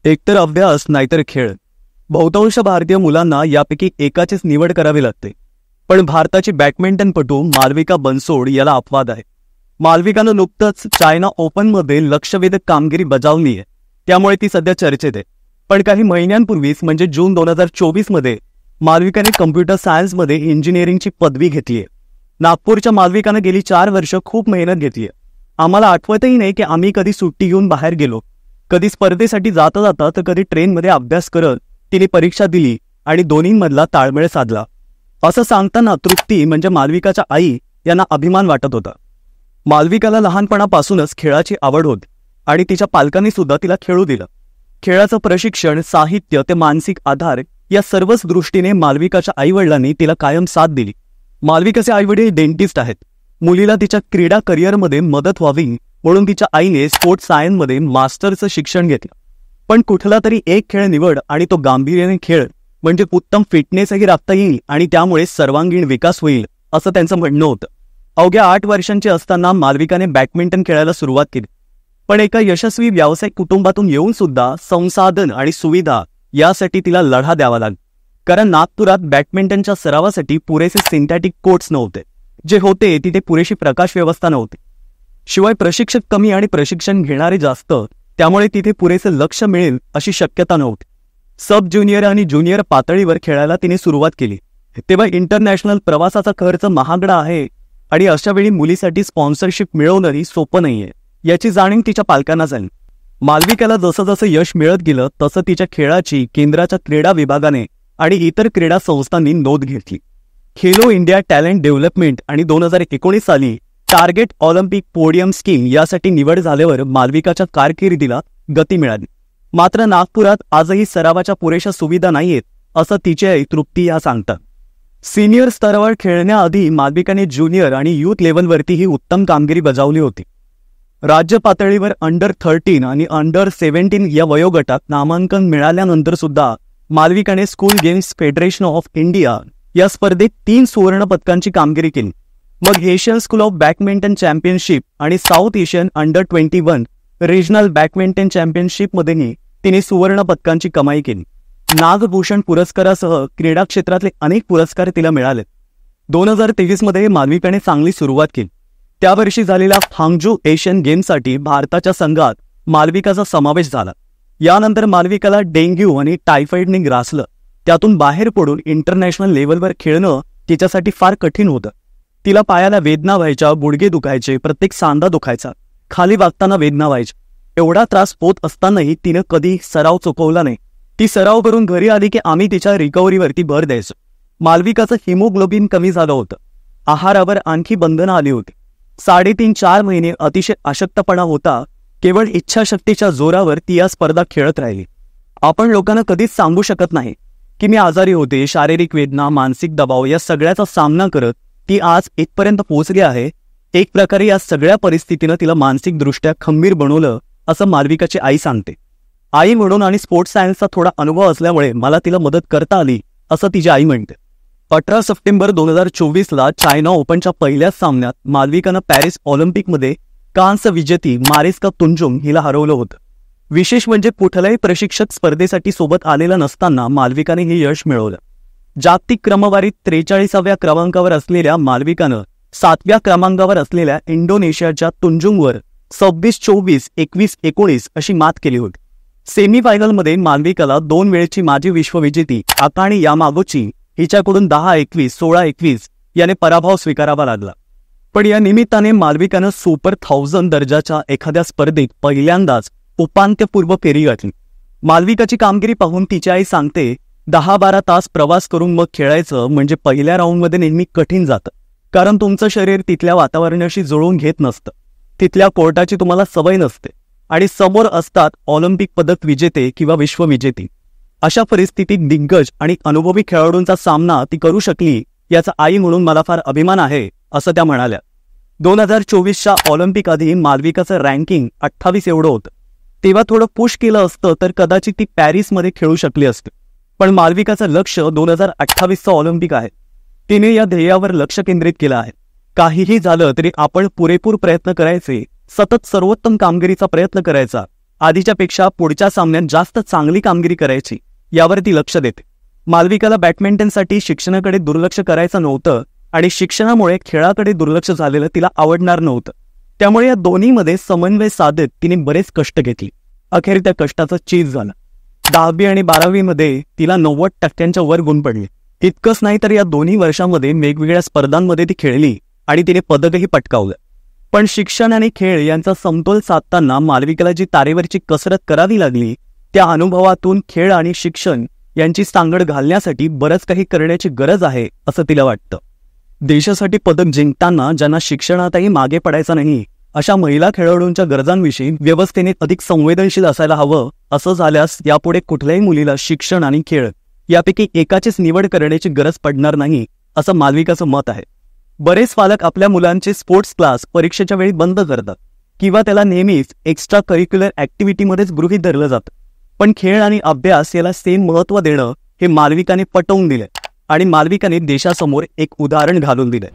एकतर अभ्यास नाहीतर खेळ. बहुतांश भारतीय मुलांना यापैकी एकाचीच निवड करावी लागते. पण भारताची बॅडमिंटनपटू मालविका बनसोड याला अपवाद आहे. मालविकानं नुकतंच चायना ओपनमध्ये लक्षवेधक कामगिरी बजावली आहे, त्यामुळे ती सध्या चर्चेत आहे. पण काही महिन्यांपूर्वीच म्हणजे जून 2024 मध्ये मालविकाने कम्प्युटर सायन्समध्ये इंजिनिअरिंगची पदवी घेतली आहे. नागपूरच्या मालविकानं गेली 4 वर्ष खूप मेहनत घेतली आहे. आम्हाला आठवतही नाही की आम्ही कधी सुट्टी घेऊन बाहेर गेलो. कधी स्पर्धेसाठी जाता जाता तर कधी ट्रेनमध्ये अभ्यास करत तिने परीक्षा दिली आणि दोन्हींमधला ताळमेळ साधला. असं सांगताना तृप्ती म्हणजे मालविकाच्या आई यांना अभिमान वाटत होता. मालविकाला लहानपणापासूनच खेळाची आवड होती आणि तिच्या पालकांनी सुद्धा तिला खेळू दिलं. खेळाचं प्रशिक्षण, साहित्य ते मानसिक आधार या सर्वच दृष्टीने मालविकाच्या आईवडिलांनी तिला कायम साथ दिली. मालविकाचे आईवडील डेंटिस्ट आहेत. मुलीला तिच्या क्रीडा करिअरमध्ये मदत व्हावी म्हणून तिच्या आईने स्पोर्ट्स सायन्समध्ये मास्टरचं शिक्षण घेतलं. पण कुठला तरी एक खेळ निवड आणि तो गांभीर्याने खेळ म्हणजे उत्तम फिटनेसही राखता येईल आणि त्यामुळे सर्वांगीण विकास होईल असं त्यांचं म्हणणं होतं. अवघ्या 8 वर्षांची असताना मालविकाने बॅडमिंटन खेळायला सुरुवात केली. पण एका यशस्वी व्यावसायिक कुटुंबातून येऊन सुद्धा संसाधन आणि सुविधा यासाठी तिला लढा द्यावा लागला. कारण नागपुरात बॅडमिंटनच्या सरावासाठी पुरेसे सिंथेटिक कोर्ट्स नव्हते. जे होते तिथे पुरेशी प्रकाश व्यवस्था नव्हती. शिवाय प्रशिक्षक कमी आणि प्रशिक्षण घेणारे जास्त, त्यामुळे तिथे पुरेसे लक्ष मिळेल अशी शक्यता नव्हती. सब ज्युनियर आणि ज्युनियर पातळीवर खेळायला तिने सुरुवात केली. तेव्हा इंटरनॅशनल प्रवासाचा खर्च महागडा आहे आणि अशावेळी मुलीसाठी स्पॉन्सरशिप मिळवणंही सोपं नाहीये याची जाणीव तिच्या पालकांना झाली. मालविकाला जसं जसं यश मिळत गेलं तसं तिच्या खेळाची केंद्राच्या क्रीडा विभागाने आणि इतर क्रीडा संस्थांनी नोंद घेतली. खेलो इंडिया टॅलेंट डेव्हलपमेंट आणि 2019 साली टार्गेट ऑलिम्पिक पोडियम स्कीम यासाठी निवड झाल्यावर मालविकाच्या कारकिर्दीला गती मिळाली. मात्र नागपुरात आजही सरावाच्या पुरेशा सुविधा नाहीयेत असं तिची आई तृप्ती या सांगतात. सिनियर स्तरावर खेळण्याआधी मालविकाने ज्युनियर आणि यूथ लेव्हलवरतीही उत्तम कामगिरी बजावली होती. राज्य पातळीवर अंडर 13 आणि अंडर 17 या वयोगटात नामांकन मिळाल्यानंतर सुद्धा मालविकाने school games federation of India या स्पर्धेत 3 सुवर्ण पदकांची कामगिरी केली. मग Asian school of badminton championship आणि south Asian under 21 regional badminton चॅम्पियनशिपमध्येही तिने सुवर्ण पदकांची कमाई केली. नागभूषण पुरस्कारासह क्रीडा क्षेत्रातले अनेक पुरस्कार तिला मिळाले. 2023 मध्ये मालविकाने चांगली सुरुवात केली. त्या वर्षी झालेल्या हांगजू एशियन गेम्ससाठी भारताच्या संघात मालविकाचा समावेश झाला. यानंतर मालविकाला डेंग्यू आणि टायफॉइडने ग्रासलं. त्यातून बाहेर पडून इंटरनॅशनल लेव्हलवर खेळणं तिच्यासाठी फार कठीण होतं. तिला पायाला वेदना व्हायच्या, गुडघे दुखायचे, प्रत्येक सांधा दुखायचा, खाली वागताना वेदना व्हायची. एवढा त्रास होत असतानाही तिनं कधी सराव चुकवला नाही. ती सराव करून घरी आली की आम्ही तिच्या रिकव्हरीवरती भर द्यायचो. मालविकाचं हिमोग्लोबिन कमी झालं होतं. आहारावर आणखी बंधनं आली होती. 3.5-4 महिने अतिशय अशक्तपणा होता. केवळ इच्छाशक्तीच्या जोरावर ती या स्पर्धा खेळत राहिली. आपण लोकांना कधीच सांगू शकत नाही की मी आजारी होते. शारीरिक वेदना, मानसिक दबाव या सगळ्याचा सामना करत ती आज इथपर्यंत पोहोचली आहे. एक प्रकारे या सगळ्या परिस्थितीनं तिला मानसिकदृष्ट्या खंबीर बनवलं असं मालविकाची आई सांगते. आई म्हणून आणि स्पोर्ट्स सायन्सचा थोडा अनुभव असल्यामुळे मला तिला मदत करता आली असं तिची आई म्हणते. 18 सप्टेंबर 2024ला चायना ओपनच्या पहिल्याच सामन्यात मालविकानं पॅरिस ऑलिम्पिकमध्ये कांस्य विजेती मारिस्का तुंजुंग हिला हरवलं होतं. विशेष म्हणजे कुठलाही प्रशिक्षक स्पर्धेसाठी सोबत आलेला नसताना मालविकाने हे यश मिळवलं. जागतिक क्रमवारीत 43व्या क्रमांकावर असलेल्या मालविकानं 7व्या क्रमांकावर असलेल्या इंडोनेशियाच्या तुंजुंगवर 26-24, 21-19 अशी मात केली होती. सेमीफायनलमध्ये मालविकाला 2 वेळची माजी विश्वविजेती अकाने यामागुची हिच्याकडून 10-21, 16-21 याने पराभव स्वीकारावा लागला. पण या निमित्ताने मालविकानं सुपर 1000 दर्जाच्या एखाद्या स्पर्धेत पहिल्यांदाच उपांत्यपूर्व फेरी गाठली. मालविकाची कामगिरी पाहून तिची आई सांगते, 10-12 तास प्रवास करून मग खेळायचं म्हणजे पहिल्या राऊंडमध्ये नेहमी कठीण जातं. कारण तुमचं शरीर तिथल्या वातावरणाशी जुळवून घेत नसतं. तिथल्या कोर्टाची तुम्हाला सवय नसते आणि समोर असतात ऑलिम्पिक पदक विजेते किंवा विश्वविजेते. अशा परिस्थितीत दिग्गज आणि अनुभवी खेळाडूंचा सामना ती करू शकली याचा आई म्हणून मला फार अभिमान आहे असं त्या म्हणाल्या. 2024च्या ऑलिम्पिक आधी मालविकाचं रँकिंग 28 एवढं होतं. तेव्हा थोडं पुश केलं असतं तर कदाचित ती पॅरिसमध्ये खेळू शकली असते. पण मालविकाचं लक्ष 2028चं ऑलिम्पिक आहे. तिने या ध्येयावर लक्ष केंद्रित केलं आहे. काहीही झालं तरी आपण पुरेपूर प्रयत्न करायचे, सतत सर्वोत्तम कामगिरीचा प्रयत्न करायचा आधीच्या पेक्षा पुढच्या सामन्यात जास्त चांगली कामगिरी करायची यावर ती लक्ष देते. मालविकाला बॅडमिंटनसाठी शिक्षणाकडे दुर्लक्ष करायचं नव्हतं आणि शिक्षणामुळे खेळाकडे दुर्लक्ष झालेलं तिला आवडणार नव्हतं. त्यामुळे या दोन्हीमध्ये समन्वय साधत तिने बरेच कष्ट घेतले. अखेर त्या कष्टाचं चीज झालं. 10वी आणि 12वीमध्ये तिला 90% वर गुण पडले. इतकंच नाही तर या दोन्ही वर्षांमध्ये वेगवेगळ्या स्पर्धांमध्ये ती खेळली आणि तिने पदकही पटकावलं. पण शिक्षण आणि खेळ यांचा समतोल साधताना मालविकाला जी तारेवरची कसरत करावी लागली, त्या अनुभवातून खेळ आणि शिक्षण यांची सांगड घालण्यासाठी बरंच काही करण्याची गरज आहे असं तिला वाटतं. देशासाठी पदक जिंकताना ज्यांना शिक्षणातही मागे पडायचं नाही, अशा महिला खेळाडूंच्या गरजांविषयी व्यवस्थेने अधिक संवेदनशील असायला हवं. असं झाल्यास यापुढे कुठल्याही मुलीला शिक्षण आणि खेळ यापैकी एकाचीच निवड करण्याची गरज पडणार नाही, असं मालविकाचं मत आहे. बरेच पालक आपल्या मुलांचे स्पोर्ट्स क्लास परीक्षेच्या वेळी बंद करतात किंवा त्याला नेहमीच एक्स्ट्रा करिक्युलर ॲक्टिव्हिटीमध्येच गृहीत धरलं जातं. पण खेळ आणि अभ्यास याला सेम महत्त्व देणं हे मालविकाने पटवून दिलंय आणि मालविकाने देशासमोर एक उदाहरण घालून दिलंय.